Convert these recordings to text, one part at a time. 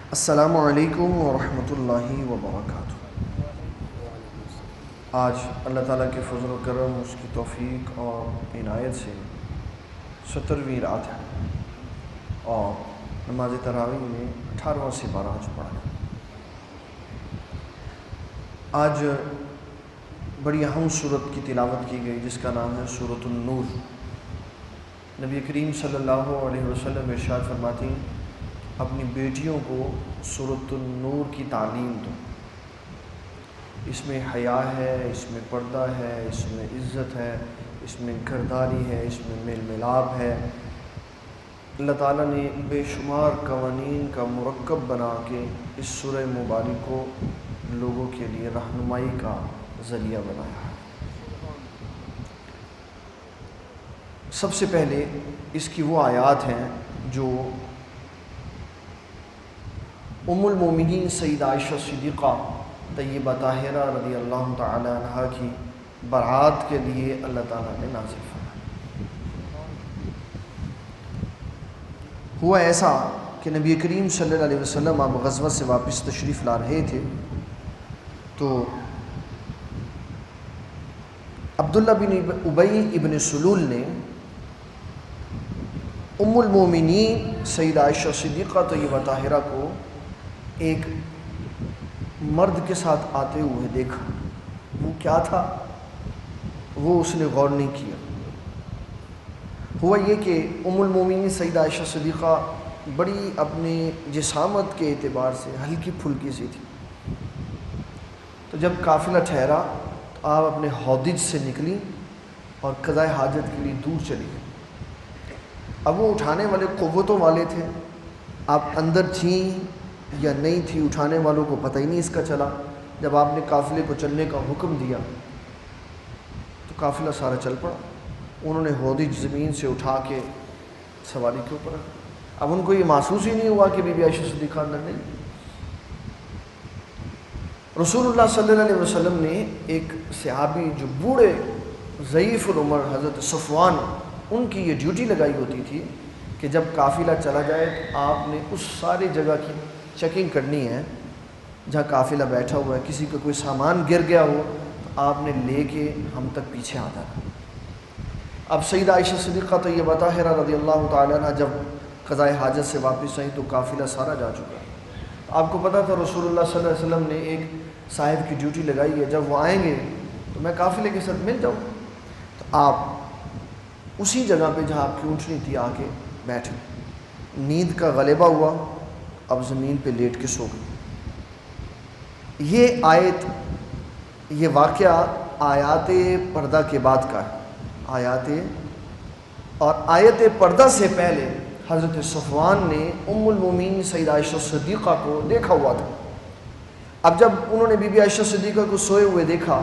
السلام علیکم ورحمۃ اللہ وبرکاتہ۔ آج اللہ تعالیٰ کے فضل و کرم، اس کی توفیق اور عنایت سے 70ویں رات ہے اور نماز تراویح میں 18واں سپارہ آج پڑھا ہے۔ آج بڑی اہم سورت کی تلاوت کی گئی جس کا نام ہے سورۃ النور۔ نبی کریم صلی اللہ علیہ وسلم ارشاد فرماتی ہیں اپنی بیٹیوں کو سورۃ النور کی تعلیم دو، اس میں حیا ہے، اس میں پردہ ہے، اس میں عزت ہے، اس میں گھرداری ہے، اس میں میل ملاپ ہے۔ اللہ تعالیٰ نے بے شمار قوانین کا مرکب بنا کے اس سورہ مبارک کو لوگوں کے لیے رہنمائی کا ذریعہ بنایا ہے۔ سب سے پہلے اس کی وہ آیات ہیں جو ام المومنین سیدہ عائشہ صدیقہ طیبہ طاہرہ رضی اللہ تعالی عنہا کی برات کے لیے اللہ تعالیٰ نے نازل فرمائی۔ ہوا ایسا کہ نبی کریم صلی اللہ علیہ وسلم آپ غزوہ سے واپس تشریف لا رہے تھے تو عبداللہ بن ابی ابن سلول نے ام المومنین سیدہ عائشہ صدیقہ طیبہ طاہرہ کو ایک مرد کے ساتھ آتے ہوئے دیکھا۔ وہ کیا تھا وہ اس نے غور نہیں کیا۔ ہوا یہ کہ ام المومنین سیدہ عائشہ صدیقہ بڑی اپنے جسامت کے اعتبار سے ہلکی پھلکی سی تھی، تو جب قافلہ ٹھہرا تو آپ اپنے ہودج سے نکلی اور قضاء حاجت کے لیے دور چلی گئی۔ اب وہ اٹھانے والے قوتوں والے تھے، آپ اندر تھیں یا نہیں تھی اٹھانے والوں کو پتہ ہی نہیں اس کا چلا۔ جب آپ نے قافلے کو چلنے کا حکم دیا تو قافلہ سارا چل پڑا۔ انہوں نے ہودج زمین سے اٹھا کے سواری کے اوپر رکھا۔ اب ان کو یہ محسوس ہی نہیں ہوا کہ بی بی عائشہ صدیقہ اندر نہیں۔ رسول اللہ صلی اللہ علیہ وسلم نے ایک صحابی جو بوڑھے ضعیف العمر حضرت صفوان، ان کی یہ ڈیوٹی لگائی ہوتی تھی کہ جب قافلہ چلا جائے تو آپ نے اس ساری جگہ کی چیکنگ کرنی ہے جہاں قافلہ بیٹھا ہوا ہے، کسی کا کوئی سامان گر گیا ہو تو آپ نے لے کے ہم تک پیچھے آتا تھا۔ اب سیدہ عائشہ صدیقہ طیبہ طاہرہ رضی اللہ تعالیٰ عنہ جب قضاء حاجت سے واپس آئیں تو قافلہ سارا جا چکا۔ آپ کو پتہ تھا رسول اللہ صلی اللہ علیہ وسلم نے ایک صاحب کی ڈیوٹی لگائی ہے، جب وہ آئیں گے تو میں قافلے کے ساتھ مل جاؤں۔ تو آپ اسی جگہ پہ جہاں آپ کی اونٹنی تھی آ کے بیٹھے۔ نیند کا غلبہ ہوا، اب زمین پہ لیٹ کے سو گئے۔ یہ آیت، یہ واقعہ آیات پردہ کے بعد کا ہے۔ آیت پردہ سے پہلے حضرت صفوان نے ام المومنین سیدہ عائشہ صدیقہ کو دیکھا ہوا تھا۔ اب جب انہوں نے بی بی عائشہ صدیقہ کو سوئے ہوئے دیکھا،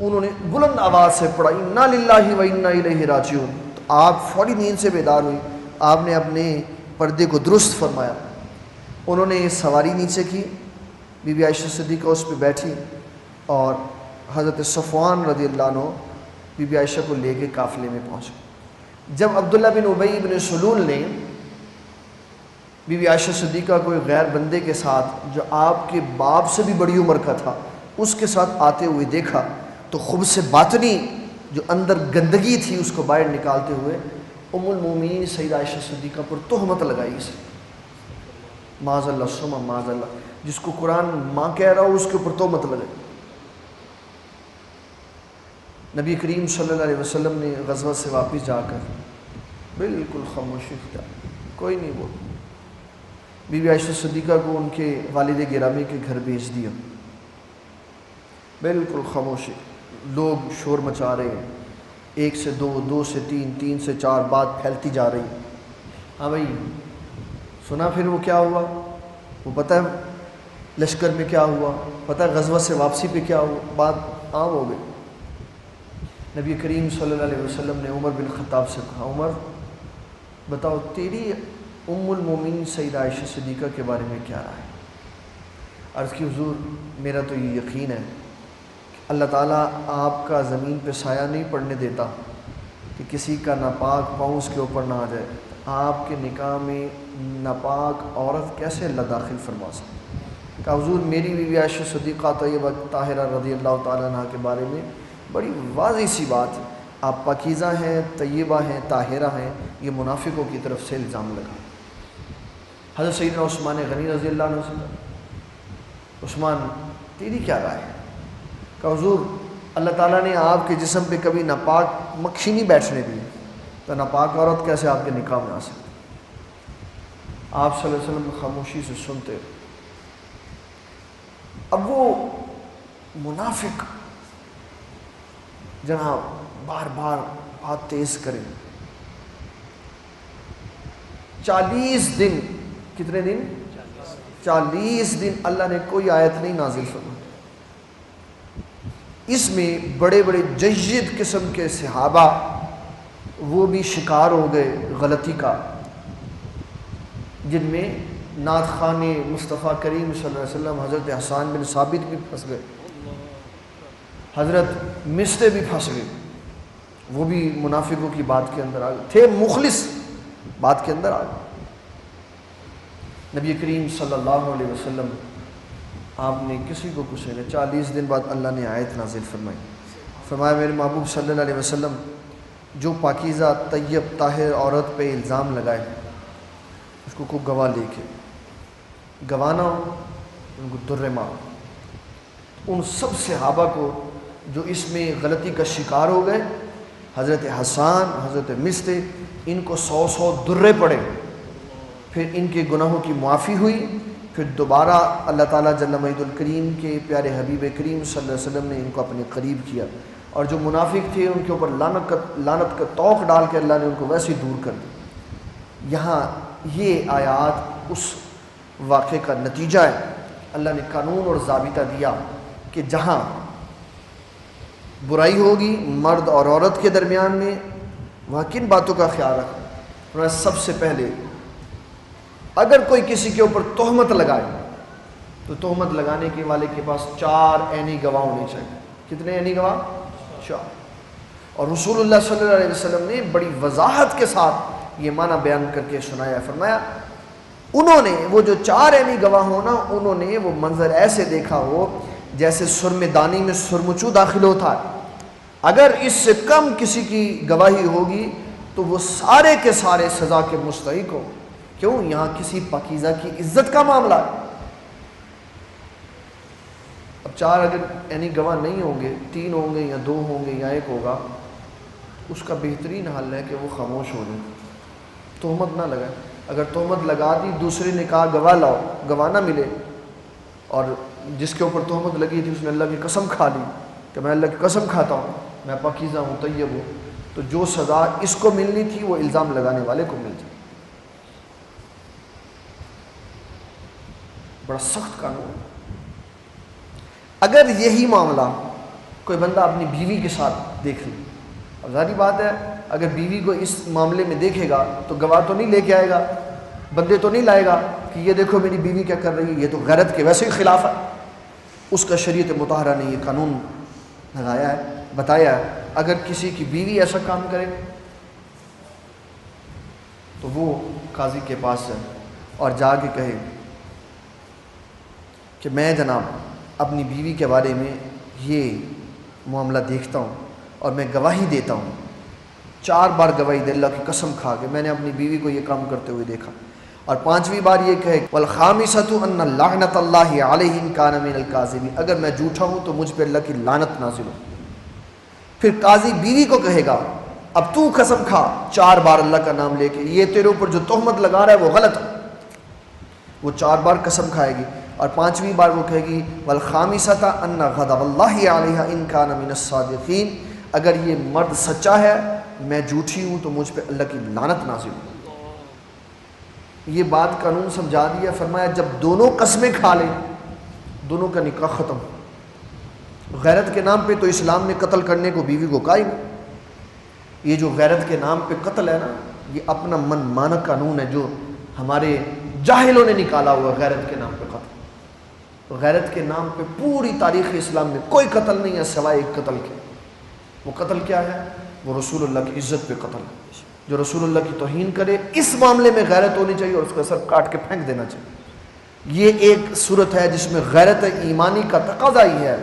انہوں نے بلند آواز سے پڑھا انا للہ و انا الیہ راجعون، تو آپ فوری نیند سے بیدار ہوئی۔ آپ نے اپنے پردے کو درست فرمایا، انہوں نے سواری نیچے کی، بی بی عائشہ صدیقہ اس پہ بیٹھی اور حضرت صفوان رضی اللہ عنہ بی بی عائشہ کو لے کے قافلے میں پہنچ گئے۔ جب عبداللہ بن ابی بن سلول نے بی بی عائشہ صدیقہ کو ایک غیر بندے کے ساتھ جو آپ کے باپ سے بھی بڑی عمر کا تھا اس کے ساتھ آتے ہوئے دیکھا تو خبث باطنی جو اندر گندگی تھی اس کو باہر نکالتے ہوئے ام المومنین سیدہ عائشہ صدیقہ پر تہمت لگائی اسے، معاذ اللہ ثم معاذ اللہ، جس کو قرآن ماں کہہ رہا ہو اس کے اوپر تہمت لگائی۔ نبی کریم صلی اللہ علیہ وسلم نے غزوہ سے واپس جا کر بالکل خاموشی اختیار، کوئی نہیں بول، بی بی عائشہ صدیقہ کو ان کے والد گرامی کے گھر بھیج دیا۔ بالکل خاموشی، لوگ شور مچا رہے ہیں، 1 سے 2، 2 سے 3، 3 سے 4 بات پھیلتی جا رہی۔ ہاں بھائی سنا پھر وہ کیا ہوا، وہ پتہ ہے لشکر میں کیا ہوا، پتہ ہے غزوہ سے واپسی پہ کیا ہوا، بات عام ہو گئی۔ نبی کریم صلی اللہ علیہ وسلم نے عمر بن خطاب سے کہا عمر بتاؤ تیری ام المومنین سیدہ عائشہ صدیقہ کے بارے میں کیا رائے ہے؟ عرض کی حضور میرا تو یہ یقین ہے کہ اللہ تعالیٰ آپ کا زمین پہ سایہ نہیں پڑنے دیتا کہ کسی کا ناپاک پاؤں اس کے اوپر نہ آ جائے۔ آپ کے نکاح میں ناپاک عورت کیسے اللہ داخل فرما سکتی؟ کہ حضور میری بیوی عائشہ صدیقہ طیبہ طاہرہ رضی اللہ تعالیٰ عنہ کے بارے میں بڑی واضح سی بات ہے، آپ پاکیزہ ہیں، طیبہ ہیں، طاہرہ ہیں، یہ منافقوں کی طرف سے الزام لگا۔ حضرت سیدنا عثمان غنی رضی اللہ عنہ سے عثمان تیری کیا رائے ہے؟ کہ حضور اللہ تعالیٰ نے آپ کے جسم پہ کبھی ناپاک مکھی نہیں بیٹھنے دی، تو ناپاک عورت کیسے آپ کے نکاح میں آ سکتی؟ آپ صلی اللہ علیہ وسلم خاموشی سے سنتے۔ اب وہ منافق جناب بار بار بات تیز کریں، 40 دن، کتنے دن؟ 40 دن اللہ نے کوئی آیت نہیں نازل فرمائی۔ اس میں بڑے بڑے جید قسم کے صحابہ وہ بھی شکار ہو گئے غلطی کا، جن میں نعت خوان مصطفیٰ کریم صلی اللہ علیہ وسلم حضرت حسان بن ثابت بھی پھنس گئے، حضرت مصطفی بھی پھنس گئے، وہ بھی منافقوں کی بات کے اندر آ گئے تھے، مخلص بات کے اندر آ گئے۔ نبی کریم صلی اللہ علیہ وسلم آپ نے کسی کو کچھ نہیں، 40 دن بعد اللہ نے آیت نازل فرمائی، فرمایا میرے محبوب صلی اللہ علیہ وسلم جو پاکیزہ طیب طاہر عورت پہ الزام لگائے اس کو کوئی گواہ لے کے گوانا ہو، ان کو در مارو۔ ان سب صحابہ کو جو اس میں غلطی کا شکار ہو گئے، حضرت حسان، حضرت مصطفی، ان کو 100 درے پڑے، پھر ان کے گناہوں کی معافی ہوئی، پھر دوبارہ اللہ تعالیٰ جل مجید الکریم کے پیارے حبیب کریم صلی اللہ علیہ وسلم نے ان کو اپنے قریب کیا، اور جو منافق تھے ان کے اوپر لعنت کا طوق ڈال کے اللہ نے ان کو ویسے ہی دور کر دیا۔ یہاں یہ آیات اس واقعے کا نتیجہ ہے۔ اللہ نے قانون اور ضابطہ دیا کہ جہاں برائی ہوگی مرد اور عورت کے درمیان میں، وہاں کن باتوں کا خیال رکھنا؟ سب سے پہلے اگر کوئی کسی کے اوپر تہمت لگائے تو تہمت لگانے کے والے کے پاس 4 عینی گواہ ہونے چاہیے۔ کتنے عینی گواہ؟ 4۔ اور رسول اللہ صلی اللہ علیہ وسلم نے بڑی وضاحت کے ساتھ یہ معنی بیان کر کے سنایا، فرمایا انہوں نے وہ جو 4 عینی گواہ ہونا، انہوں نے وہ منظر ایسے دیکھا ہو جیسے سرم دانی میں سرمچو داخل ہوتا ہے۔ اگر اس سے کم کسی کی گواہی ہوگی تو وہ سارے کے سارے سزا کے مستحق ہو۔ کیوں؟ یہاں کسی پاکیزہ کی عزت کا معاملہ ہے۔ اب 4 اگر یعنی گواہ نہیں ہوں گے، 3 ہوں گے یا 2 ہوں گے یا 1 ہوگا، اس کا بہترین حل ہے کہ وہ خاموش ہو جائے، تہمت نہ لگائے۔ اگر تہمت لگا دی، دوسرے نے کہا گواہ لاؤ، گواہ نہ ملے، اور جس کے اوپر تہمت لگی تھی اس نے اللہ کی قسم کھا لی کہ میں اللہ کی قسم کھاتا ہوں میں پاکیزہ ہوں، طیب ہوں، تو جو سزا اس کو ملنی تھی وہ الزام لگانے والے کو مل جائے۔ بڑا سخت قانون ہے۔ اگر یہی معاملہ کوئی بندہ اپنی بیوی کے ساتھ دیکھ لے، اب ظاہری بات ہے اگر بیوی کو اس معاملے میں دیکھے گا تو گواہ تو نہیں لے کے آئے گا، بندے تو نہیں لائے گا کہ یہ دیکھو میری بیوی کیا کر رہی ہے، یہ تو غیرت کے ویسے ہی خلاف ہے۔ اس کا شریعت مطہرہ نے یہ قانون لگایا ہے، بتایا ہے، اگر کسی کی بیوی ایسا کام کرے تو وہ قاضی کے پاس جائے اور جا کے کہے کہ میں جناب اپنی بیوی کے بارے میں یہ معاملہ دیکھتا ہوں اور میں گواہی دیتا ہوں، 4 بار گواہی دے اللہ کی قسم کھا کے میں نے اپنی بیوی کو یہ کام کرتے ہوئے دیکھا، اور 5ویں بار یہ کہے والخامسۃ ان لعنت اللہ علیہ ان کان من الکاذبین، اگر میں جھوٹا ہوں تو مجھ پہ اللہ کی لعنت نازل ہو۔ پھر قاضی بیوی کو کہے گا اب تو قسم کھا 4 بار اللہ کا نام لے کے، یہ تیرے اوپر جو تہمت لگا رہا ہے وہ غلط ہے، وہ 4 بار قسم کھائے گی، اور 5ویں بار وہ کہے گی والخامسۃ ان غضب اللہ علیہ ان کان من الصادقین، اگر یہ مرد سچا ہے میں جھوٹی ہوں تو مجھ پہ اللہ کی لعنت نازل ہو۔ یہ بات قانون سمجھا دیا، فرمایا جب دونوں قسمیں کھا لیں دونوں کا نکاح ختم۔ غیرت کے نام پہ تو اسلام نے قتل کرنے کو بیوی کو کہا ہی نہیں۔ یہ جو غیرت کے نام پہ قتل ہے نا، یہ اپنا من مانا قانون ہے جو ہمارے جاہلوں نے نکالا ہوا، غیرت کے نام پہ قتل۔ غیرت کے نام پہ پوری تاریخ اسلام میں کوئی قتل نہیں ہے سوائے ایک قتل کے۔ وہ قتل کیا ہے؟ وہ رسول اللہ کی عزت پہ قتل ہے۔ جو رسول اللہ کی توہین کرے اس معاملے میں غیرت ہونی چاہیے اور اس کا سر کاٹ کے پھینک دینا چاہیے۔ یہ ایک صورت ہے جس میں غیرت ایمانی کا تقاضا ہی ہے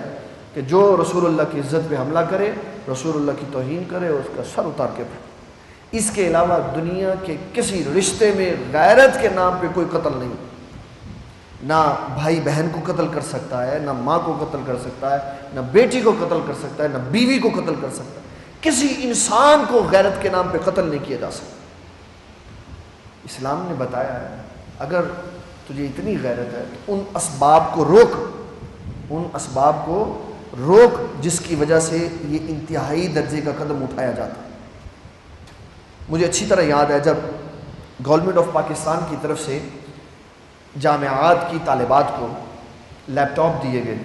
کہ جو رسول اللہ کی عزت پہ حملہ کرے، رسول اللہ کی توہین کرے اور اس کا سر اتار کے پھینک۔ اس کے علاوہ دنیا کے کسی رشتے میں غیرت کے نام پہ کوئی قتل نہیں، نہ بھائی بہن کو قتل کر سکتا ہے، نہ ماں کو قتل کر سکتا ہے، نہ بیٹی کو قتل کر سکتا ہے، نہ بیوی کو قتل کر سکتا ہے۔ کسی انسان کو غیرت کے نام پہ قتل نہیں کیا جا سکتا۔ اسلام نے بتایا ہے اگر تجھے اتنی غیرت ہے تو ان اسباب کو روک، ان اسباب کو روک جس کی وجہ سے یہ انتہائی درجے کا قدم اٹھایا جاتا ہے۔ مجھے اچھی طرح یاد ہے جب گورنمنٹ آف پاکستان کی طرف سے جامعات کی طالبات کو لیپ ٹاپ دیے گئے،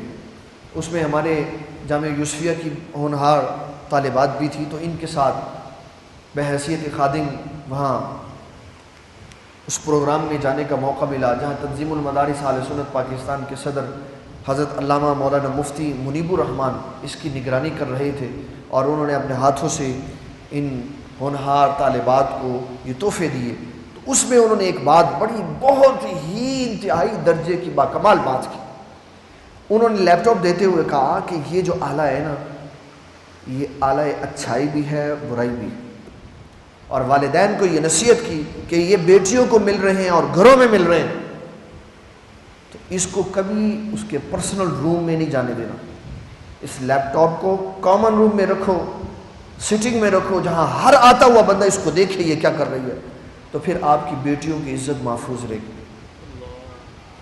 اس میں ہمارے جامعہ یوسفیہ کی ہونہار طالبات بھی تھی، تو ان کے ساتھ بحیثیت خادم وہاں اس پروگرام میں جانے کا موقع ملا جہاں تنظیم المدارس اہل سنت پاکستان کے صدر حضرت علامہ مولانا مفتی منیب الرحمان اس کی نگرانی کر رہے تھے، اور انہوں نے اپنے ہاتھوں سے ان ہونہار طالبات کو یہ تحفے دیے۔ تو اس میں انہوں نے ایک بات بڑی بہت ہی انتہائی درجے کی باکمال بات کی۔ انہوں نے لیپ ٹاپ دیتے ہوئے کہا کہ یہ جو آلہ ہے نا، یہ آلہ اچھائی بھی ہے، برائی بھی ہے، اور والدین کو یہ نصیحت کی کہ یہ بیٹیوں کو مل رہے ہیں اور گھروں میں مل رہے ہیں تو اس کو کبھی اس کے پرسنل روم میں نہیں جانے دینا۔ اس لیپ ٹاپ کو کامن روم میں رکھو، سٹنگ میں رکھو، جہاں ہر آتا ہوا بندہ اس کو دیکھے یہ کیا کر رہی ہے، تو پھر آپ کی بیٹیوں کی عزت محفوظ رہے گی۔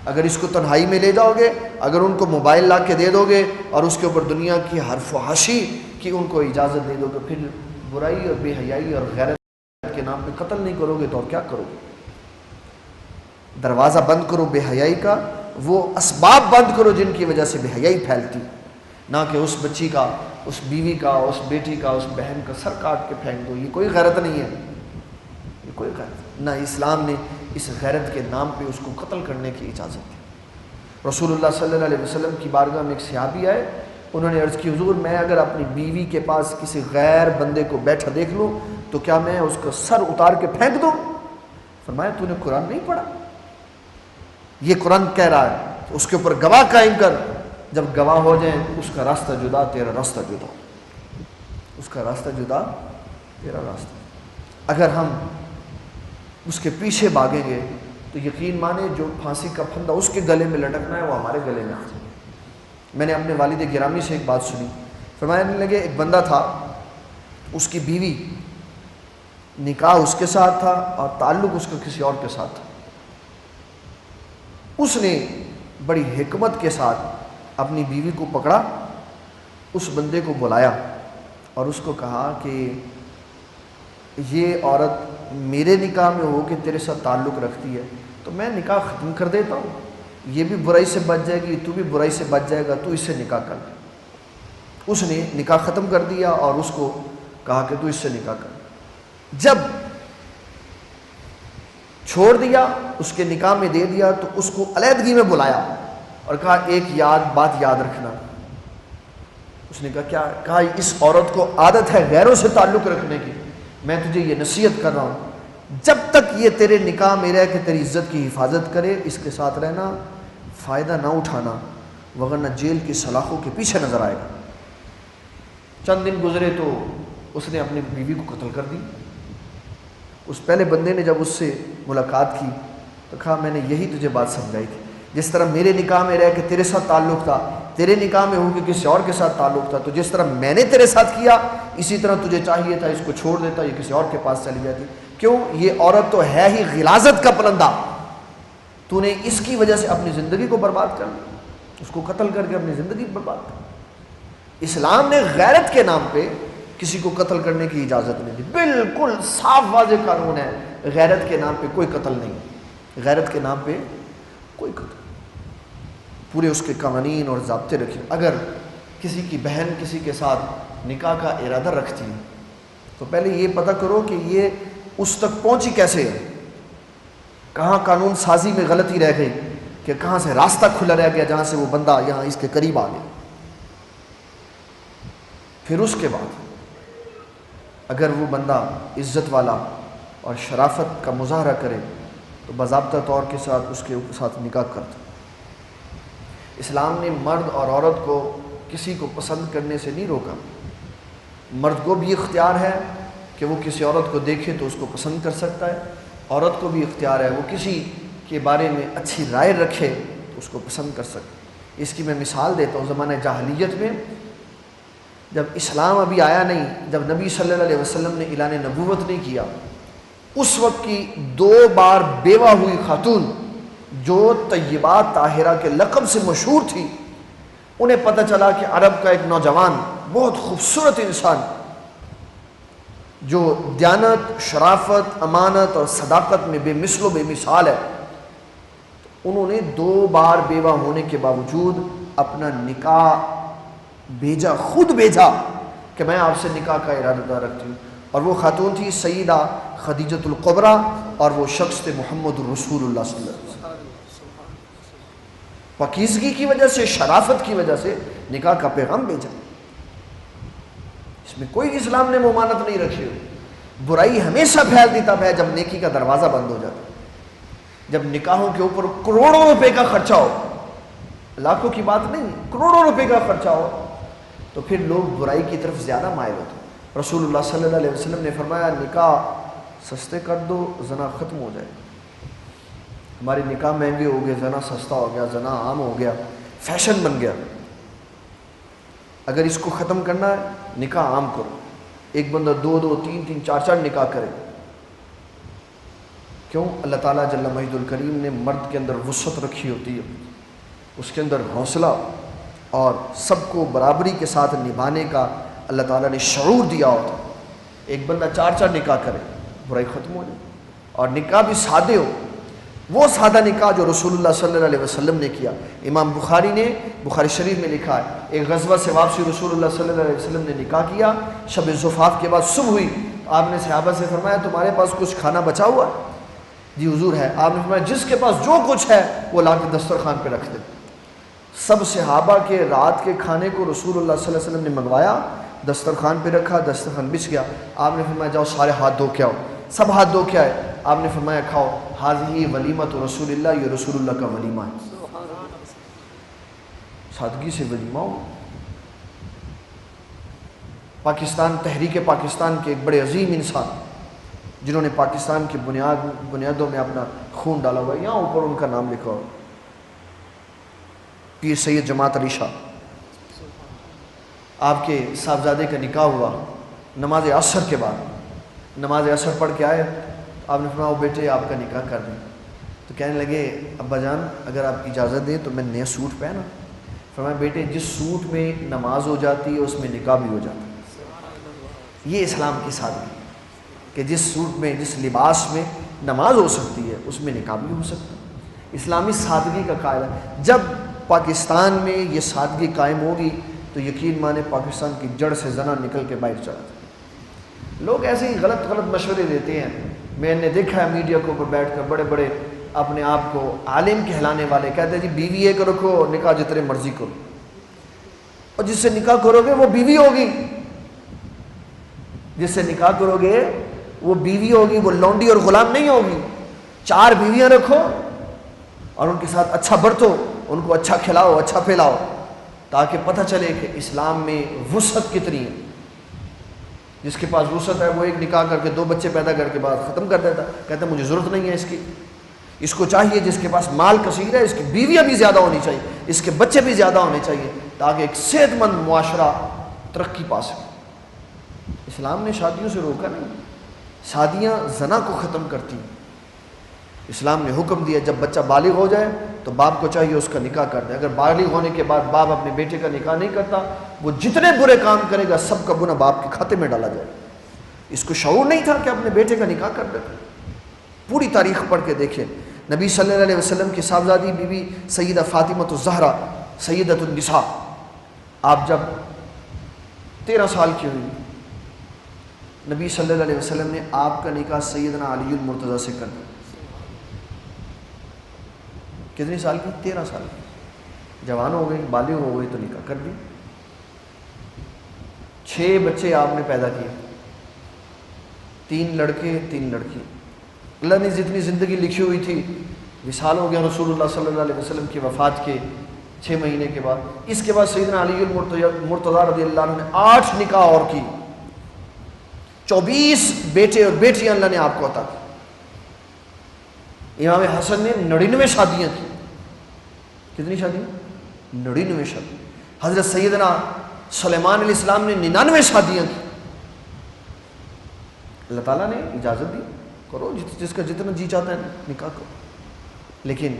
اگر اس کو تنہائی میں لے جاؤ گے، اگر ان کو موبائل لا کے دے دو گے اور اس کے اوپر دنیا کی ہر فحاشی کی ان کو اجازت دے دو گے، پھر برائی اور بے حیائی اور غیرت کے نام پہ قتل نہیں کرو گے تو اور کیا کرو گے؟ دروازہ بند کرو بے حیائی کا، وہ اسباب بند کرو جن کی وجہ سے بے حیائی پھیلتی، نہ کہ اس بچی کا، اس بیوی کا، اس بیٹی کا، اس بہن کا سر کاٹ کے پھینک دو۔ یہ کوئی غیرت نہیں ہے، یہ کوئی غیرت نہ۔ اسلام نے اس غیرت کے نام پہ اس کو قتل کرنے کی اجازت دی۔ رسول اللہ صلی اللہ علیہ وسلم کی بارگاہ میں ایک صحابی آئے، انہوں نے عرض کی حضور میں اگر اپنی بیوی کے پاس کسی غیر بندے کو بیٹھا دیکھ لوں تو کیا میں اس کا سر اتار کے پھینک دوں؟ فرمایا تو نے قرآن نہیں پڑھا؟ یہ قرآن کہہ رہا ہے تو اس کے اوپر گواہ قائم کر، جب گواہ ہو جائیں اس کا راستہ جدا تیرا راستہ جدا، اس کا راستہ جدا تیرا راستہ۔ اگر ہم اس کے پیچھے بھاگیں گے تو یقین مانے جو پھانسی کا پھندا اس کے گلے میں لٹکنا ہے وہ ہمارے گلے میں آ جائے۔ میں نے اپنے والد گرامی سے ایک بات سنی، فرمانے لگے ایک بندہ تھا، اس کی بیوی نکاح اس کے ساتھ تھا اور تعلق اس کا کسی اور کے ساتھ تھا۔ اس نے بڑی حکمت کے ساتھ اپنی بیوی کو پکڑا، اس بندے کو بلایا اور اس کو کہا کہ یہ عورت میرے نکاح میں ہو کے تیرے ساتھ تعلق رکھتی ہے تو میں نکاح ختم کر دیتا ہوں، یہ بھی برائی سے بچ جائے گی، تو بھی برائی سے بچ جائے گا، تو اس سے نکاح کر۔ اس نے نکاح ختم کر دیا اور اس کو کہا کہ تو اس سے نکاح کر۔ جب چھوڑ دیا، اس کے نکاح میں دے دیا تو اس کو علیحدگی میں بلایا اور کہا ایک بات یاد رکھنا۔ اس نے کہا کیا؟ کہا اس عورت کو عادت ہے غیروں سے تعلق رکھنے کی، میں تجھے یہ نصیحت کر رہا ہوں جب تک یہ تیرے نکاح میں رہ کہ تیری عزت کی حفاظت کرے اس کے ساتھ رہنا، فائدہ نہ اٹھانا، وگرنہ جیل کی سلاخوں کے پیچھے نظر آئے گا۔ چند دن گزرے تو اس نے اپنی بیوی کو قتل کر دی۔ اس پہلے بندے نے جب اس سے ملاقات کی تو کہا میں نے یہی تجھے بات سمجھائی تھی، جس طرح میرے نکاح میں رہ کے تیرے ساتھ تعلق تھا، تیرے نکاح میں ہو کے کسی اور کے ساتھ تعلق تھا، تو جس طرح میں نے تیرے ساتھ کیا اسی طرح تجھے چاہیے تھا اس کو چھوڑ دیتا، یہ کسی اور کے پاس چلی جاتی۔ کیوں؟ یہ عورت تو ہے ہی غلاظت کا پرندہ، تو نے اس کی وجہ سے اپنی زندگی کو برباد کر لیا، اس کو قتل کر کے اپنی زندگی برباد کر۔ اسلام نے غیرت کے نام پہ کسی کو قتل کرنے کی اجازت نہیں دی، بالکل صاف واضح قانون ہے، غیرت کے نام پہ کوئی قتل نہیں، غیرت کے نام پہ کوئی قتل، پورے اس کے قوانین اور ضابطے رکھے۔ اگر کسی کی بہن کسی کے ساتھ نکاح کا ارادہ رکھتی ہے تو پہلے یہ پتہ کرو کہ یہ اس تک پہنچی کیسے ہے، کہاں قانون سازی میں غلطی رہ گئی، کہ کہاں سے راستہ کھلا رہ گیا جہاں سے وہ بندہ یہاں اس کے قریب آ گیا۔ پھر اس کے بعد اگر وہ بندہ عزت والا اور شرافت کا مظاہرہ کرے تو باضابطہ طور کے ساتھ اس کے ساتھ نکاح کرتا۔ اسلام نے مرد اور عورت کو کسی کو پسند کرنے سے نہیں روکا۔ مرد کو بھی اختیار ہے کہ وہ کسی عورت کو دیکھے تو اس کو پسند کر سکتا ہے، عورت کو بھی اختیار ہے وہ کسی کے بارے میں اچھی رائے رکھے تو اس کو پسند کر سکے۔ اس کی میں مثال دیتا ہوں، زمانہ جاہلیت میں جب اسلام ابھی آیا نہیں، جب نبی صلی اللہ علیہ وسلم نے اعلان نبوت نہیں کیا، اس وقت کی 2 بار بیوہ ہوئی خاتون جو طیبہ طاہرہ کے لقب سے مشہور تھی، انہیں پتہ چلا کہ عرب کا ایک نوجوان بہت خوبصورت انسان جو دیانت، شرافت، امانت اور صداقت میں بے مثل و بے مثال ہے، انہوں نے 2 بار بیوہ ہونے کے باوجود اپنا نکاح بھیجا، خود بھیجا کہ میں آپ سے نکاح کا ارادہ رکھتی ہوں، اور وہ خاتون تھی سیدہ خدیجۃ الکبریٰ، اور وہ شخص تھے محمد الرسول اللہ صلی اللہ علیہ وسلم۔ پاکیزگی کی وجہ سے، شرافت کی وجہ سے نکاح کا پیغام بھیجا۔ اس میں کوئی اسلام نے ممانعت نہیں رکھی ہوئی۔ برائی ہمیشہ پھیلتی تب ہے جب نیکی کا دروازہ بند ہو جاتا ہے، جب نکاحوں کے اوپر کروڑوں روپے کا خرچہ ہو، لاکھوں کی بات نہیں، کروڑوں روپے کا خرچہ ہو، تو پھر لوگ برائی کی طرف زیادہ مائل ہوتے ہیں۔ رسول اللہ صلی اللہ علیہ وسلم نے فرمایا نکاح سستے کر دو، زنا ختم ہو جائے۔ ہمارے نکاح مہنگے ہو گئے، زنا سستا ہو گیا، زنا عام ہو گیا، فیشن بن گیا۔ اگر اس کو ختم کرنا ہے نکاح عام کرو، ایک بندہ 2 2 3 3 4 4 نکاح کرے۔ کیوں؟ اللہ تعالیٰ جل مجد الکریم نے مرد کے اندر وسعت رکھی ہوتی ہے، اس کے اندر حوصلہ اور سب کو برابری کے ساتھ نبھانے کا اللہ تعالیٰ نے شعور دیا ہوتا ہے۔ ایک بندہ 4 4 نکاح کرے، برائی ختم ہو جائے، اور نکاح بھی سادے ہو، وہ سادہ نکاح جو رسول اللہ صلی اللہ علیہ وسلم نے کیا۔ امام بخاری نے بخاری شریف میں لکھا ہے، ایک غزوہ سے واپسی رسول اللہ صلی اللہ علیہ وسلم نے نکاح کیا، شب زفاف کے بعد صبح ہوئی، آپ نے صحابہ سے فرمایا تمہارے پاس کچھ کھانا بچا ہوا ہے؟ جی حضور ہے۔ آپ نے فرمایا جس کے پاس جو کچھ ہے وہ لا کے دسترخوان پہ رکھ دے۔ سب صحابہ کے رات کے کھانے کو رسول اللہ صلی اللہ علیہ وسلم نے منگوایا، دسترخوان پہ رکھا، دسترخوان بچ گیا، آپ نے فرمایا جاؤ سارے ہاتھ دھو کے آؤ، سب ہاتھ دھو کے آئے، آپ نے فرمایا کھاؤ، حاضی ولیمۃ رسول اللہ، یہ رسول اللہ کا ولیمہ ہے۔ سادگی سے ولیمہ ہو۔ پاکستان، تحریک پاکستان کے ایک بڑے عظیم انسان جنہوں نے پاکستان کی بنیادوں میں اپنا خون ڈالا ہوا ہے، یہاں اوپر ان کا نام لکھا ہوا، پیر سید جماعت علی شاہ، آپ کے صاحبزادے کا نکاح ہوا نماز عصر کے بعد، نماز عصر پڑھ کے آئے، آپ نے فرمایا وہ بیٹے آپ کا نکاح کر دیں، تو کہنے لگے ابا جان اگر آپ اجازت دیں تو میں نیا سوٹ پہنا۔ فرمایا بیٹے جس سوٹ میں نماز ہو جاتی ہے اس میں نکاح بھی ہو جاتا ہے۔ یہ اسلام کی سادگی کہ جس سوٹ میں، جس لباس میں نماز ہو سکتی ہے اس میں نکاح بھی ہو سکتا ہے۔ اسلامی سادگی کا قائل ہے۔ جب پاکستان میں یہ سادگی قائم ہوگی تو یقین مانے پاکستان کی جڑ سے زنا نکل کے باہر چلا جائے۔ لوگ ایسے ہی غلط مشورے دیتے ہیں، میں نے دیکھا ہے میڈیا کے اوپر بیٹھ کر بڑے بڑے اپنے آپ کو عالم کہلانے والے کہتے ہیں جی بیوی ایک رکھو، نکاح جتنے مرضی کرو، اور جس سے نکاح کرو گے وہ بیوی ہوگی، جس سے نکاح کرو گے وہ بیوی ہوگی، وہ لونڈی اور غلام نہیں ہوگی۔ 4 بیویاں رکھو اور ان کے ساتھ اچھا برتو، ان کو اچھا کھلاؤ، اچھا پلاؤ، تاکہ پتہ چلے کہ اسلام میں وسعت کتنی ہے۔ جس کے پاس وسعت ہے وہ ایک نکاح کر کے 2 بچے پیدا کر کے بعد ختم کر دیتا، کہتا ہے مجھے ضرورت نہیں ہے اس کی۔ اس کو چاہیے جس کے پاس مال کثیر ہے، اس کی بیویاں بھی زیادہ ہونی چاہیے، اس کے بچے بھی زیادہ ہونے چاہیے، تاکہ ایک صحت مند معاشرہ ترقی پا سکے۔ اسلام نے شادیوں سے روکا نہیں، شادیاں زنا کو ختم کرتی ہیں۔ اسلام نے حکم دیا جب بچہ بالغ ہو جائے تو باپ کو چاہیے اس کا نکاح کر دے۔ اگر بالغ ہونے کے بعد باپ اپنے بیٹے کا نکاح نہیں کرتا، وہ جتنے برے کام کرے گا سب کا گناہ باپ کے کھاتے میں ڈالا جائے۔ اس کو شعور نہیں تھا کہ اپنے بیٹے کا نکاح کر دے۔ پوری تاریخ پڑھ کے دیکھیں، نبی صلی اللہ علیہ وسلم کی صاحبزادی بی بی سیدہ فاطمہ الزہرا سیدۃ النساء، آپ جب 13 سال کی ہوئی، نبی صلی اللہ علیہ وسلم نے آپ کا نکاح سیدنا علی المرتضیٰ سے کر دیا۔ کتنی سال کی؟ 13 سال کی، جوان ہو گئی، بالغ ہو گئی تو نکاح کر دی۔ 6 بچے آپ نے پیدا کیے، 3 لڑکے 3 لڑکی۔ اللہ نے جتنی زندگی لکھی ہوئی تھی، وصال ہو گیا رسول اللہ صلی اللہ علیہ وسلم کی وفات کے 6 مہینے کے بعد، اس کے بعد سیدنا علی المرتضیٰ رضی اللہ عنہ نے 8 نکاح اور کی، 24 بیٹے اور بیٹیاں اللہ نے آپ کو عطا کی۔ امام حسن نے 99 شادیاں کی۔ کتنی شادیاں؟ 99 شادیاں۔ حضرت سیدنا سلیمان علیہ السلام نے 99 شادیاں کی۔ اللہ تعالیٰ نے اجازت دی، کرو جس کا جتنا جی چاہتا ہے نکاح کرو، لیکن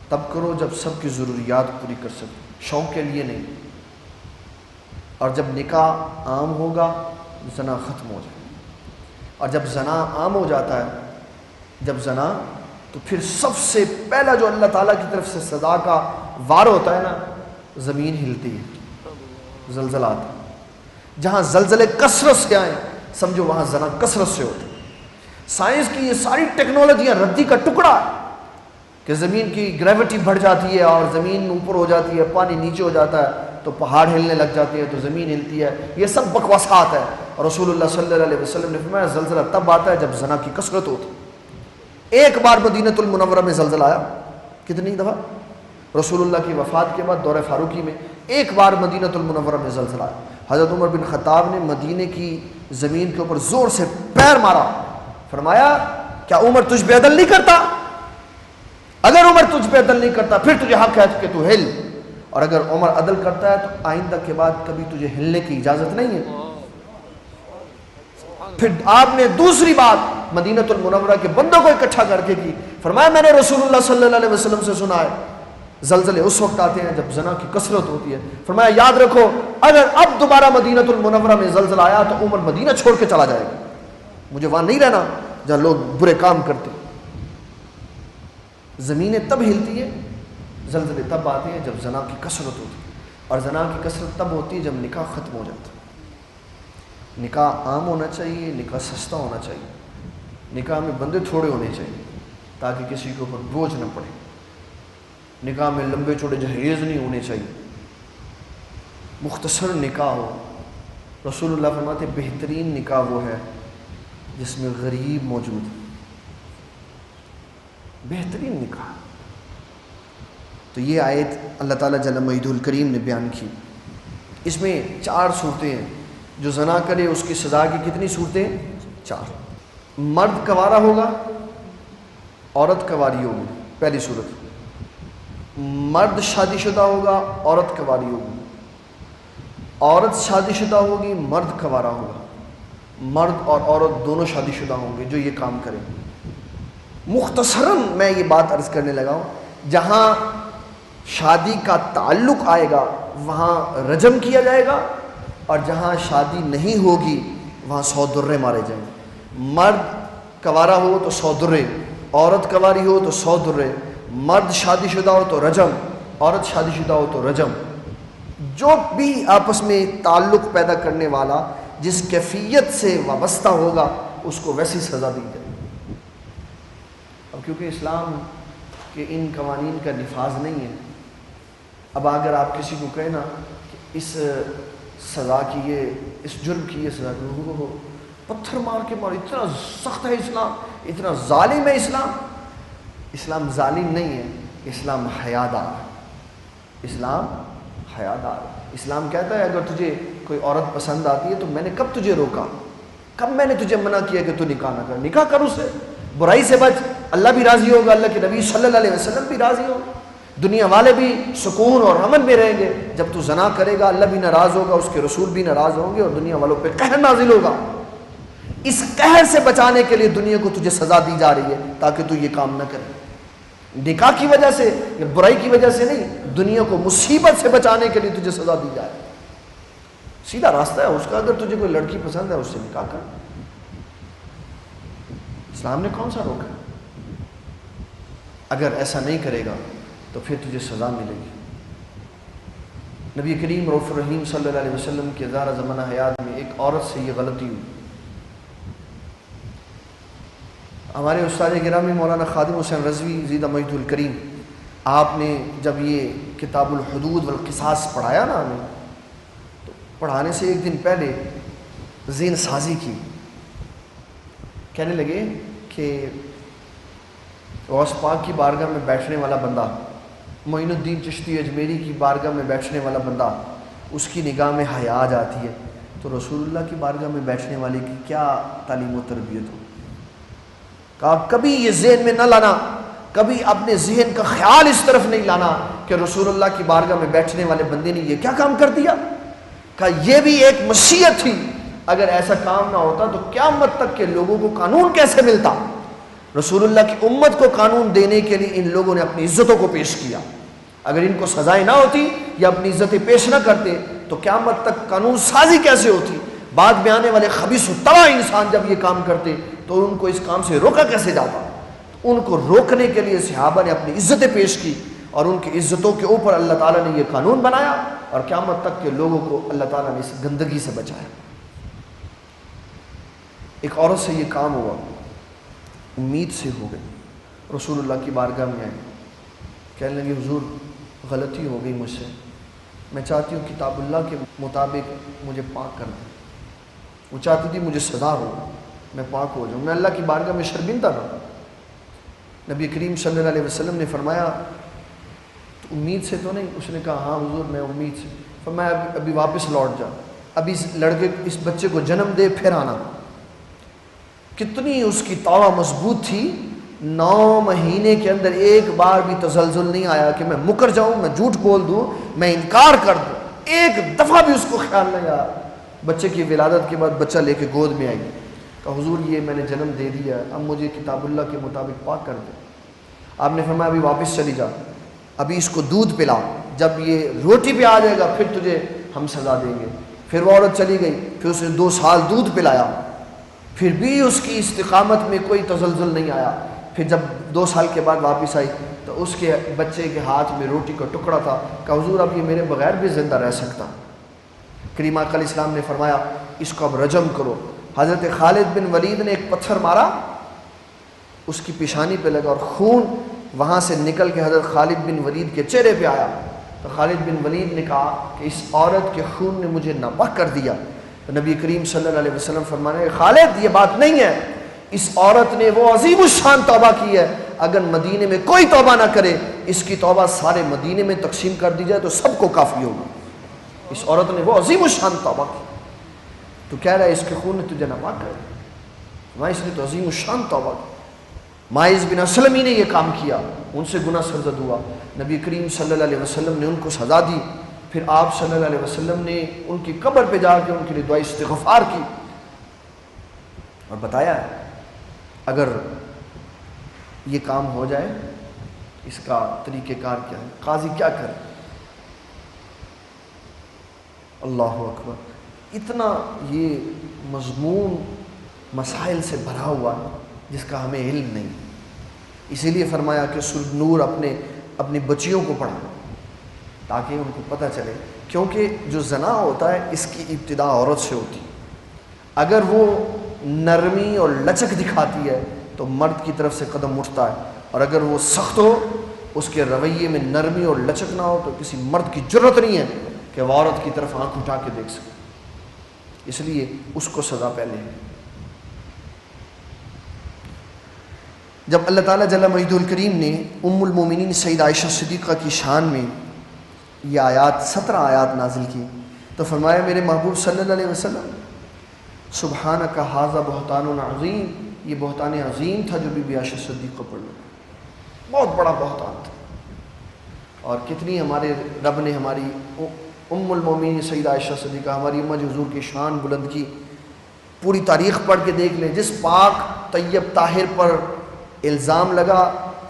تب کرو جب سب کی ضروریات پوری کر سکو، شوق کے لیے نہیں۔ اور جب نکاح عام ہوگا زنا ختم ہو جائے، اور جب زنا عام ہو جاتا ہے، جب زنا، تو پھر سب سے پہلا جو اللہ تعالیٰ کی طرف سے سزا کا وار ہوتا ہے نا، زمین ہلتی ہے، زلزلہ آتا ہے۔ جہاں زلزلے کثرت سے آئیں سمجھو وہاں زنا کثرت سے ہوتا ہے۔ سائنس کی یہ ساری ٹیکنالوجیاں ردی کا ٹکڑا ہے کہ زمین کی گریوٹی بڑھ جاتی ہے اور زمین اوپر ہو جاتی ہے، پانی نیچے ہو جاتا ہے تو پہاڑ ہلنے لگ جاتے ہیں، تو زمین ہلتی ہے، یہ سب بکواسات ہے۔ اور رسول اللہ صلی اللہ علیہ وسلم نے فرمایا زلزلہ تب آتا ہے جب زنا کی کثرت ہوتی ہے۔ ایک بار مدینہ المنورہ میں زلزلہ آیا، کتنی دفعہ؟ رسول اللہ کی وفات کے بعد دور فاروقی میں ایک بار مدینہ المنورہ میں زلزلہ آیا۔ حضرت عمر بن خطاب نے مدینے کی زمین کے اوپر زور سے پیر مارا، فرمایا کیا عمر تجھ پہ عدل نہیں کرتا؟ اگر عمر تجھ پہ عدل نہیں کرتا پھر تجھے حق ہے کہ تو ہل، اور اگر عمر عدل کرتا ہے تو آئندہ کے بعد کبھی تجھے ہلنے کی اجازت نہیں ہے۔ پھر آپ نے دوسری بات مدینہ المنورہ کے بندوں کو اکٹھا کر کے کی، فرمایا میں نے رسول اللہ صلی اللہ علیہ وسلم سے سنا ہے زلزلے اس وقت آتے ہیں جب زنا کی کثرت ہوتی ہے، فرمایا یاد رکھو اگر اب دوبارہ مدینہ المنورہ میں زلزلہ آیا تو عمر مدینہ چھوڑ کے چلا جائے گا، مجھے وہاں نہیں رہنا جہاں لوگ برے کام کرتے۔ زمینیں تب ہلتی ہیں، زلزلے تب آتے ہیں جب زنا کی کثرت ہوتی ہے، اور زنا کی کثرت تب ہوتی ہے جب نکاح ختم ہو جاتا ہے۔ نکاح عام ہونا چاہیے، نکاح سستا ہونا چاہیے، نکاح میں بندے تھوڑے ہونے چاہیے تاکہ کسی کے اوپر بوجھ نہ پڑے، نکاح میں لمبے چوڑے جہیز نہیں ہونے چاہیے، مختصر نکاح ہو۔ رسول اللہ فرماتے بہترین نکاح وہ ہے جس میں غریب موجود ہے، بہترین نکاح۔ تو یہ آیت اللہ تعالیٰ جل مجدہ الکریم نے بیان کی۔ اس میں 4 صورتیں ہیں، جو زنا کرے اس کی سزا کی کتنی صورتیں؟ 4۔ مرد کنوارا ہوگا، عورت کنواری ہوگی، پہلی صورت۔ مرد شادی شدہ ہوگا، عورت کنواری ہوگی۔ عورت شادی شدہ ہوگی، مرد کنوارا ہوگا۔ مرد اور عورت دونوں شادی شدہ ہوں گے جو یہ کام کریں۔ مختصراً میں یہ بات عرض کرنے لگا ہوں، جہاں شادی کا تعلق آئے گا وہاں رجم کیا جائے گا، اور جہاں شادی نہیں ہوگی وہاں 100 درے مارے جائیں گے۔ مرد کنوارا ہو تو 100 درے، عورت کنواری ہو تو 100 درے، مرد شادی شدہ ہو تو رجم، عورت شادی شدہ ہو تو رجم۔ جو بھی آپس میں تعلق پیدا کرنے والا جس کیفیت سے وابستہ ہوگا اس کو ویسی سزا دی جائے۔ اب کیونکہ اسلام کے ان قوانین کا نفاذ نہیں ہے، اب اگر آپ کسی کو کہیں نا کہ اس سزا کی یہ، اس جرم کی یہ سزا کی، وہ پتھر مار کے مار، اتنا سخت ہے اسلام، اتنا ظالم ہے اسلام۔ اسلام ظالم نہیں ہے، اسلام حیادار ہے، اسلام حیادار۔ اسلام کہتا ہے اگر تجھے کوئی عورت پسند آتی ہے تو میں نے کب تجھے روکا، کب میں نے تجھے منع کیا کہ تو نکاح نہ کر، نکاح کر اس سے، برائی سے بچ، اللہ بھی راضی ہوگا، اللہ کے نبی صلی اللہ علیہ وسلم بھی راضی ہوگا، دنیا والے بھی سکون اور امن میں رہیں گے۔ جب تو زنا کرے گا اللہ بھی ناراض ہوگا، اس کے رسول بھی ناراض ہوں گے، اور دنیا والوں پہ قہر نازل ہوگا۔ اس قہر سے بچانے کے لیے دنیا کو تجھے سزا دی جا رہی ہے تاکہ تو یہ کام نہ کرے، نکاح کی وجہ سے یا برائی کی وجہ سے نہیں، دنیا کو مصیبت سے بچانے کے لیے تجھے سزا دی جائے۔ سیدھا راستہ ہے اس کا، اگر تجھے کوئی لڑکی پسند ہے اس سے نکاح کر، اسلام نے کون سا روکا؟ اگر ایسا نہیں کرے گا تو پھر تجھے سزا ملے گی۔ نبی کریم رؤوف الرحیم صلی اللہ علیہ وسلم کے ظاہر زمانہ حیات میں ایک عورت سے یہ غلطی ہوئی۔ ہمارے استاد گرامی مولانا خادم حسین رضوی زیدہ مجدہ الکریم، آپ نے جب یہ کتاب الحدود والقصاص پڑھایا نا ہمیں، تو پڑھانے سے ایک دن پہلے ذہن سازی کی، کہنے لگے کہ کہ غوث پاک کی بارگاہ میں بیٹھنے والا بندہ، معین الدین چشتی اجمیری کی بارگاہ میں بیٹھنے والا بندہ، اس کی نگاہ میں حیا آ جاتی ہے، تو رسول اللہ کی بارگاہ میں بیٹھنے والے کی کیا تعلیم و تربیت ہو؟ کہا کبھی یہ ذہن میں نہ لانا، کبھی اپنے ذہن کا خیال اس طرف نہیں لانا کہ رسول اللہ کی بارگاہ میں بیٹھنے والے بندے نے یہ کیا کام کر دیا۔ کہا یہ بھی ایک مشیت تھی، اگر ایسا کام نہ ہوتا تو قیامت تک کے لوگوں کو قانون کیسے ملتا؟ رسول اللہ کی امت کو قانون دینے کے لیے ان لوگوں نے اپنی عزتوں کو پیش کیا، اگر ان کو سزائیں نہ ہوتی یا اپنی عزتیں پیش نہ کرتے تو قیامت تک قانون سازی کیسے ہوتی؟ بعد میں آنے والے خبیث و تباہ انسان جب یہ کام کرتے تو ان کو اس کام سے روکا کیسے جاتا؟ ان کو روکنے کے لیے صحابہ نے اپنی عزتیں پیش کی، اور ان کی عزتوں کے اوپر اللہ تعالیٰ نے یہ قانون بنایا، اور قیامت تک کے لوگوں کو اللہ تعالیٰ نے اس گندگی سے بچایا۔ ایک عورت سے یہ کام ہوا، امید سے ہو گئی، رسول اللہ کی بارگاہ میں آئی، کہنے لگی حضور غلطی ہو گئی مجھ سے، میں چاہتی ہوں کتاب اللہ کے مطابق مجھے پاک کر دیں۔ وہ چاہتی تھی مجھے سزا ہو، میں پاک ہو جاؤں، میں اللہ کی بارگاہ میں شرمندہ رہوں۔ نبی کریم صلی اللہ علیہ وسلم نے فرمایا تو امید سے تو نہیں؟ اس نے کہا ہاں حضور میں امید سے۔ فرمایا ابھی واپس لوٹ جا، ابھی اس لڑکے اس بچے کو جنم دے پھر آنا۔ کتنی اس کی توبہ مضبوط تھی، 9 مہینے کے اندر ایک بار بھی تزلزل نہیں آیا کہ میں مکر جاؤں، میں جھوٹ بول دوں، میں انکار کر دوں، ایک دفعہ بھی اس کو خیال نہیں آیا۔ بچے کی ولادت کے بعد بچہ لے کے گود میں آئی، کہا حضور یہ میں نے جنم دے دیا، اب مجھے کتاب اللہ کے مطابق پاک کر دیں۔ آپ نے فرمایا ابھی واپس چلی جا، ابھی اس کو دودھ پلا، جب یہ روٹی پہ آ جائے گا پھر تجھے ہم سزا دیں گے۔ پھر وہ عورت چلی گئی، پھر اس نے 2 سال دودھ پلایا، پھر بھی اس کی استقامت میں کوئی تزلزل نہیں آیا۔ پھر جب 2 سال کے بعد واپس آئی تو اس کے بچے کے ہاتھ میں روٹی کا ٹکڑا تھا، کہ حضور اب یہ میرے بغیر بھی زندہ رہ سکتا۔ کریم آقا علیہ السلام نے فرمایا اس کو اب رجم کرو۔ حضرت خالد بن ولید نے ایک پتھر مارا، اس کی پیشانی پہ لگا، اور خون وہاں سے نکل کے حضرت خالد بن ولید کے چہرے پہ آیا۔ تو خالد بن ولید نے کہا کہ اس عورت کے خون نے مجھے ناپاک کر دیا۔ تو نبی کریم صلی اللہ علیہ وسلم فرمانے خالد یہ بات نہیں ہے، اس عورت نے وہ عظیم الشان توبہ کی ہے، اگر مدینے میں کوئی توبہ نہ کرے، اس کی توبہ سارے مدینے میں تقسیم کر دی جائے تو سب کو کافی ہوگا۔ اس عورت نے وہ عظیم الشان توبہ کی، تو کہہ رہا ہے اس کے خون نے تجھے ناپاک کر دیا، اس نے تو عظیم الشان توبہ کی۔ ماعز بن اسلم ہی نے یہ کام کیا، ان سے گناہ سرزد ہوا، نبی کریم صلی اللہ علیہ وسلم نے ان کو سزا دی۔ پھر آپ صلی اللہ علیہ وسلم نے ان کی قبر پہ جا کے ان کے لیے دعا استغفار کی، اور بتایا اگر یہ کام ہو جائے اس کا طریقہ کار کیا ہے، قاضی کیا کرے۔ اللہ اکبر، اتنا یہ مضمون مسائل سے بھرا ہوا جس کا ہمیں علم نہیں، اسی لیے فرمایا کہ سورۃ نور اپنی بچیوں کو پڑھا تاکہ ان کو پتہ چلے، کیونکہ جو زنا ہوتا ہے اس کی ابتدا عورت سے ہوتی ہے، اگر وہ نرمی اور لچک دکھاتی ہے تو مرد کی طرف سے قدم اٹھتا ہے، اور اگر وہ سخت ہو، اس کے رویے میں نرمی اور لچک نہ ہو تو کسی مرد کی جرت نہیں ہے کہ وہ عورت کی طرف آنکھ اٹھا کے دیکھ سکے، اس لیے اس کو سزا پہلے ہے۔ جب اللہ تعالیٰ جل مجدہ الکریم نے ام المومنین سیدہ عائشہ صدیقہ کی شان میں یہ آیات 17 آیات نازل کی تو فرمایا میرے محبوب صلی اللہ علیہ وسلم سبحانک ھذا بہتان عظیم، یہ بہتان عظیم تھا جو بی بی عائشہ صدیقہ پر لگا، بہت بڑا بہتان تھا۔ اور کتنی ہمارے رب نے ہماری ام المومنین سیدہ عائشہ صدیقہ، ہماری امہ جو حضور کی شان بلند کی، پوری تاریخ پڑھ کے دیکھ لیں، جس پاک طیب طاہر پر الزام لگا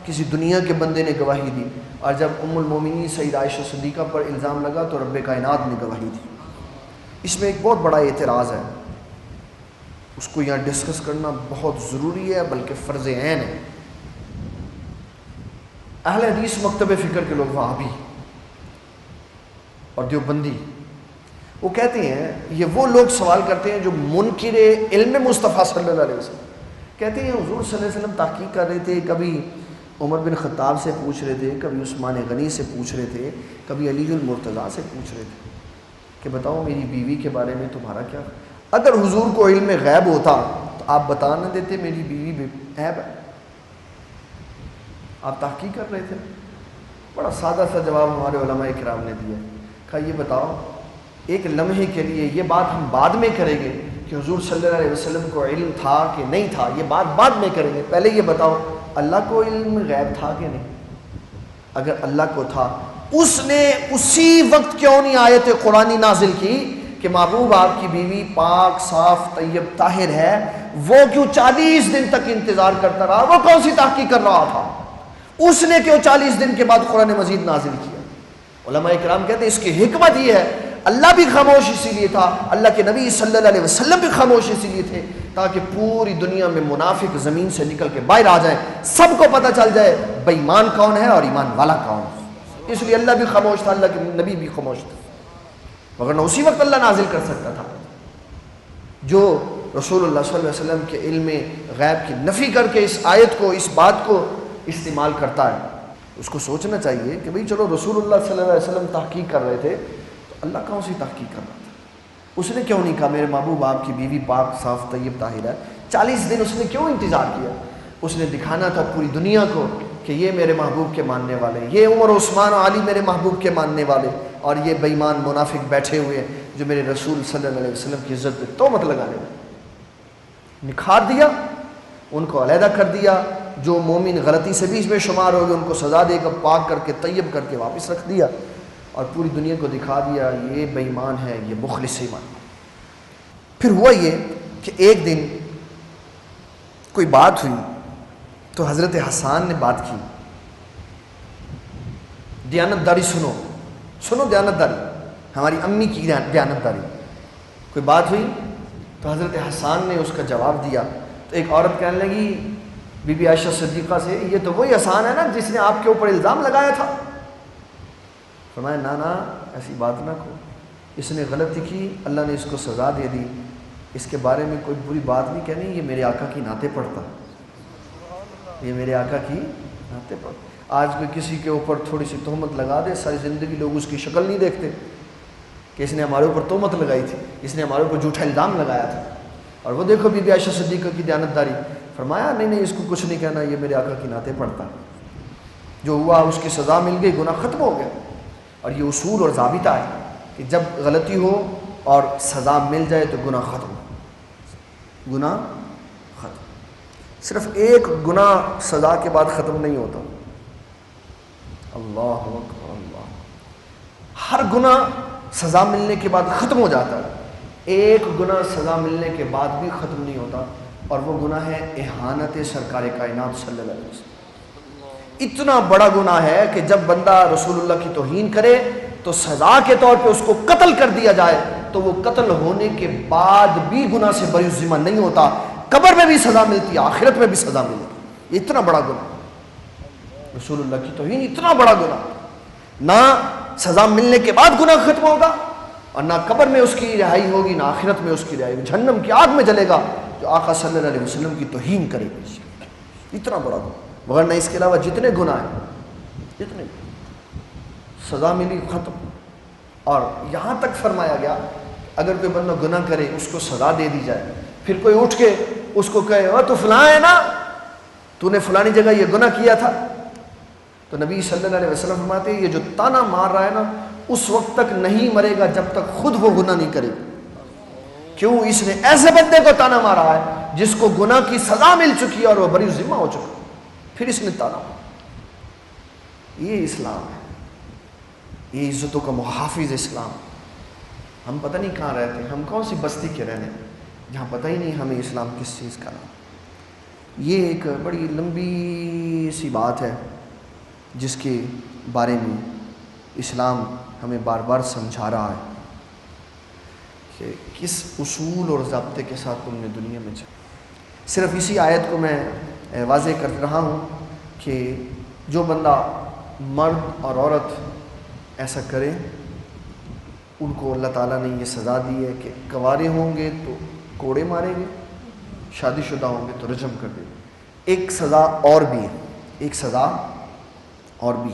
کسی دنیا کے بندے نے گواہی دی، اور جب ام المومنین سیدہ عائشہ صدیقہ پر الزام لگا تو رب کائنات نے گواہی دی۔ اس میں ایک بہت بڑا اعتراض ہے، اس کو یہاں ڈسکس کرنا بہت ضروری ہے بلکہ فرض عین ہے۔ اہل حدیث مکتب فکر کے لوگ، وہابی اور دیوبندی، وہ کہتے ہیں، یہ وہ لوگ سوال کرتے ہیں جو منکر علم مصطفیٰ صلی اللہ علیہ وسلم، کہتے ہیں حضور صلی اللہ علیہ وسلم تحقیق کر رہے تھے، کبھی عمر بن خطاب سے پوچھ رہے تھے، کبھی عثمان غنی سے پوچھ رہے تھے، کبھی علی المرتضیٰ سے پوچھ رہے تھے کہ بتاؤ میری بیوی کے بارے میں تمہارا کیا۔ اگر حضور کو علم غیب ہوتا تو آپ بتا نہ دیتے میری بیوی عیب ہے؟ آپ تحقیق کر رہے تھے؟ بڑا سادہ سا جواب ہمارے علماء کرام نے دیا، کہا یہ بتاؤ ایک لمحے کے لیے، یہ بات ہم بعد میں کریں گے کہ حضور صلی اللہ علیہ وسلم کو علم تھا کہ نہیں تھا، یہ بات بعد میں کریں گے، پہلے یہ بتاؤ اللہ کو علم غیب تھا کہ نہیں؟ اگر اللہ کو تھا، اس نے اسی وقت کیوں نہیں آیت قرآنی نازل کی کہ محبوب آپ کی بیوی پاک صاف طیب طاہر ہے؟ وہ کیوں 40 دن تک انتظار کرتا رہا؟ وہ کون سی تحقیق کر رہا تھا؟ اس نے کیوں 40 دن کے بعد قرآن مجید نازل کیا؟ علماء اکرام کہتے ہیں اس کی حکمت یہ ہے، اللہ بھی خاموش اسی لیے تھا، اللہ کے نبی صلی اللہ علیہ وسلم بھی خاموش اسی لیے تھے تاکہ پوری دنیا میں منافق زمین سے نکل کے باہر آ جائیں، سب کو پتہ چل جائے بے ایمان کون ہے اور ایمان والا کون ہے۔ اس لیے اللہ بھی خاموش تھا، اللہ کے نبی بھی خاموش تھا، مگر اسی وقت اللہ نازل کر سکتا تھا۔ جو رسول اللہ صلی اللہ علیہ وسلم کے علم غیب کی نفی کر کے اس آیت کو، اس بات کو استعمال کرتا ہے، اس کو سوچنا چاہیے کہ بھئی چلو رسول اللہ صلی اللہ علیہ وسلم تحقیق کر رہے تھے تو اللہ کون سی تحقیق کر رہا تھا؟ اس نے کیوں نہیں کہا میرے محبوب آپ کی بیوی پاک صاف طیب طاہر ہے؟ 40 دن اس نے کیوں انتظار کیا؟ اس نے دکھانا تھا پوری دنیا کو کہ یہ میرے محبوب کے ماننے والے، یہ عمر عثمان و علی میرے محبوب کے ماننے والے، اور یہ بے ایمان منافق بیٹھے ہوئے جو میرے رسول صلی اللہ علیہ وسلم کی عزت پہ تہمت لگانے والے۔ نکھار دیا، ان کو علیحدہ کر دیا، جو مومن غلطی سے بھی اس میں شمار ہو گئے ان کو سزا دے کر پاک کر کے طیب کر کے واپس رکھ دیا، اور پوری دنیا کو دکھا دیا یہ بے ایمان ہے، یہ مخلص ایمان۔ پھر ہوا یہ کہ ایک دن کوئی بات ہوئی تو حضرت حسان نے بات کی، دیانت داری سنو سنو، دیانت داری، ہماری امی کی دیانت داری۔ کوئی بات ہوئی تو حضرت حسان نے اس کا جواب دیا، تو ایک عورت کہنے لگی بی بی عائشہ صدیقہ سے، یہ تو وہی حسان ہے نا جس نے آپ کے اوپر الزام لگایا تھا؟ فرمایا نا ایسی بات نہ کہو، اس نے غلطی کی، اللہ نے اس کو سزا دے دی، اس کے بارے میں کوئی بری بات نہیں کہنی، یہ میرے آقا کی نعتیں پڑھتا، یہ میرے آقا کی نعتیں پڑھتا۔ آج کوئی کسی کے اوپر تھوڑی سی تہمت لگا دے، ساری زندگی لوگ اس کی شکل نہیں دیکھتے کہ اس نے ہمارے اوپر تہمت لگائی تھی، اس نے ہمارے اوپر جھوٹا الزام لگایا تھا، اور وہ دیکھو بی بی عائشہ صدیقہ کی دیانت داری۔ فرمایا نہیں اس کو کچھ نہیں کہنا، یہ میرے آقا کی نعتیں پڑھتا، جو ہوا اس کی سزا مل گئی، گناہ ختم ہو گیا۔ اور یہ اصول اور ضابطہ ہے کہ جب غلطی ہو اور سزا مل جائے تو گناہ ختم، گناہ ختم۔ صرف ایک گناہ سزا کے بعد ختم نہیں ہوتا، اللہ اکبر اللہ، ہر گناہ سزا ملنے کے بعد ختم ہو جاتا ہے، ایک گناہ سزا ملنے کے بعد بھی ختم نہیں ہوتا، اور وہ گناہ ہے اہانت سرکار کائنات صلی اللہ علیہ وسلم۔ اتنا بڑا گناہ ہے کہ جب بندہ رسول اللہ کی توہین کرے تو سزا کے طور پہ اس کو قتل کر دیا جائے تو وہ قتل ہونے کے بعد بھی گناہ سے بری ذمہ نہیں ہوتا، قبر میں بھی سزا ملتی ہے، آخرت میں بھی سزا ملتی ہے۔ اتنا بڑا گناہ رسول اللہ کی توہین، اتنا بڑا گناہ، نہ سزا ملنے کے بعد گناہ ختم ہوگا اور نہ قبر میں اس کی رہائی ہوگی، نہ آخرت میں اس کی رہائی ہوگی، جہنم کی آگ میں جلے گا جو آقا صلی اللہ علیہ وسلم کی توہین کرے گا۔ اتنا بڑا گناہ، مگر نہ اس کے علاوہ جتنے گناہ ہیں، جتنے سزا ملی ختم۔ اور یہاں تک فرمایا گیا اگر کوئی بندہ گناہ کرے اس کو سزا دے دی جائے، پھر کوئی اٹھ کے اس کو کہے تو فلاں ہے نا، تو نے فلانی جگہ یہ گناہ کیا تھا، تو نبی صلی اللہ علیہ وسلم فرماتے ہیں یہ جو تانا مار رہا ہے نا اس وقت تک نہیں مرے گا جب تک خود وہ گناہ نہیں کرے گا۔ کیوں؟ اس نے ایسے بندے کو تانا مارا ہے جس کو گناہ کی سزا مل چکی ہے اور وہ بری ذمہ ہو چکا، پھر اس نے تانا مارا۔ یہ اسلام ہے، یہ عزتوں کا محافظ اسلام۔ ہم پتہ نہیں کہاں رہتے ہیں، ہم کون سی بستی کے رہنے جہاں پتہ ہی نہیں ہمیں اسلام کس چیز کا نام۔ یہ ایک بڑی لمبی سی بات ہے جس کے بارے میں اسلام ہمیں بار بار سمجھا رہا ہے کہ کس اصول اور ضابطے کے ساتھ تم نے دنیا میں چلا۔ صرف اسی آیت کو میں واضح کر رہا ہوں کہ جو بندہ مرد اور عورت ایسا کرے ان کو اللہ تعالیٰ نے یہ سزا دی ہے کہ کنوارے ہوں گے تو کوڑے ماریں گے، شادی شدہ ہوں گے تو رجم کر دیں گے۔ ایک سزا اور بھی ہے، ایک سزا اور بھی،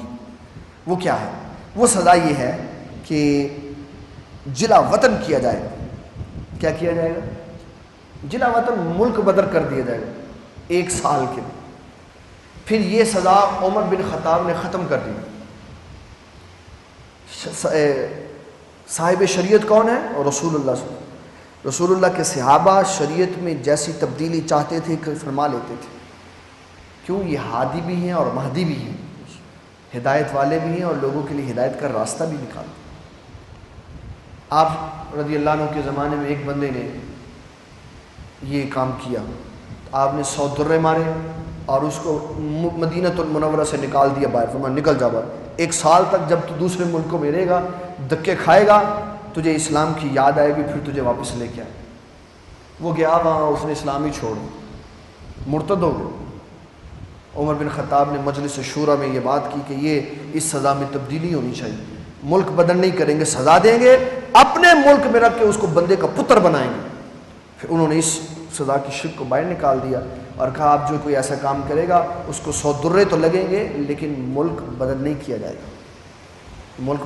وہ کیا ہے؟ وہ سزا یہ ہے کہ جلا وطن کیا جائے گا۔ کیا کیا جائے گا؟ جلا وطن ملک بدر کر دیا جائے گا 1 سال کے لیے۔ پھر یہ سزا عمر بن خطاب نے ختم کر دی۔ صاحب شریعت کون ہے؟ اور رسول اللہ صلی اللہ علیہ وسلم۔ رسول اللہ کے صحابہ شریعت میں جیسی تبدیلی چاہتے تھے کہ فرما لیتے تھے، کیوں؟ یہ ہادی بھی ہیں اور مہدی بھی ہیں، ہدایت والے بھی ہیں اور لوگوں کے لیے ہدایت کا راستہ بھی نکالتے ہیں۔ آپ رضی اللہ عنہ کے زمانے میں ایک بندے نے یہ کام کیا، آپ نے 100 درے مارے اور اس کو مدینہ المنورہ سے نکال دیا باہر، فرمایا نکل جا باہر، 1 سال تک جب تو دوسرے ملکوں میں رہے گا، دھکے کھائے گا، تجھے اسلام کی یاد آئے گی، پھر تجھے واپس لے کے آئے۔ وہ گیا وہاں، اس نے اسلام ہی چھوڑ مرتد ہو گیا۔ عمر بن خطاب نے مجلس شورا میں یہ بات کی کہ یہ اس سزا میں تبدیلی ہونی چاہیے، ملک بدل نہیں کریں گے، سزا دیں گے، اپنے ملک میں رکھ کے اس کو بندے کا پتر بنائیں گے۔ پھر انہوں نے اس سزا کی شک کو باہر نکال دیا اور کہا اب جو کوئی ایسا کام کرے گا اس کو 100 درے تو لگیں گے، لیکن ملک بدل نہیں کیا جائے گا، ملک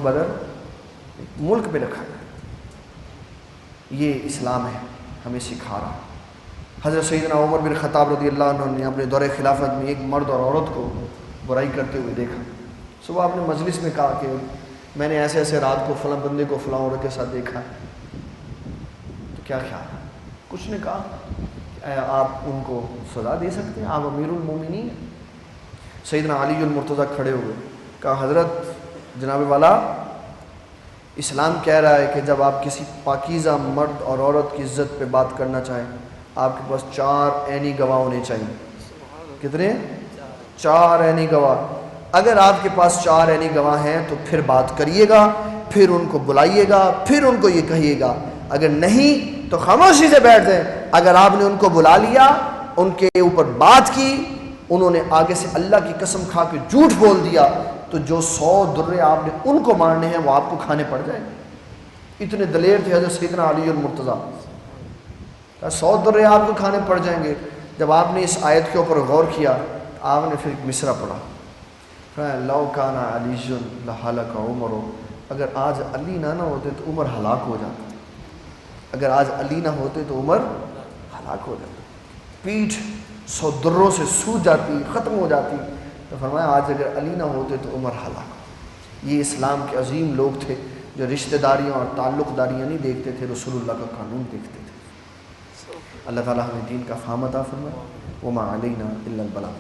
پہ رکھا جائے گا۔ یہ اسلام ہے، ہمیں سکھا رہا۔ حضرت سیدنا عمر بن خطاب رضی اللہ عنہ نے اپنے دور خلافت میں ایک مرد اور عورت کو برائی کرتے ہوئے دیکھا۔ صبح آپ نے مجلس میں کہا کہ میں نے ایسے ایسے رات کو فلاں بندے کو فلاں عورت کے ساتھ دیکھا ہے، تو کیا خیال ہے؟ کچھ نے کہا کہ آپ ان کو سزا دے سکتے ہیں، آپ امیر المومنین ہیں۔ سیدنا علی المرتضیٰ کھڑے ہوئے، کہا حضرت جناب والا، اسلام کہہ رہا ہے کہ جب آپ کسی پاکیزہ مرد اور عورت کی عزت پہ بات کرنا چاہیں، آپ کے پاس 4 عینی گواہ ہونے چاہیے۔ کتنے؟ 4 عینی گواہ۔ اگر آپ کے پاس 4 عینی گواہ ہیں تو پھر بات کریے گا، پھر ان کو بلائیے گا، پھر ان کو یہ کہیے گا، اگر نہیں تو خاموشی سے بیٹھ جائیں۔ اگر آپ نے ان کو بلا لیا، ان کے اوپر بات کی، انہوں نے آگے سے اللہ کی قسم کھا کے جھوٹ بول دیا، تو جو 100 درے آپ نے ان کو مارنے ہیں وہ آپ کو کھانے پڑ جائیں گے۔ اتنے دلیر تھے حضرت سیدنا علی المرتضیٰ، 100 درے آپ کو کھانے پڑ جائیں گے۔ جب آپ نے اس آیت کے اوپر غور کیا، آپ نے پھر مصرع پڑھا، لو کان علی لہلک عمر، اگر آج علی نہ ہوتے تو عمر ہلاک ہو جاتا، اگر آج علی نہ ہوتے تو عمر ہلاک ہو جاتا، پیٹھ 100 دروں سے سوج جاتی، ختم ہو جاتی۔ تو فرمایا آج اگر علی نہ ہوتے تو عمر ہلاک ہو۔ یہ اسلام کے عظیم لوگ تھے جو رشتہ داریاں اور تعلق داریاں نہیں دیکھتے تھے، رسول اللہ کا قانون دیکھتے تھے۔ اللہ تعالیٰ ہمیں دین کا فہم عطا فرمائے۔ وما علینا الا البلاغ۔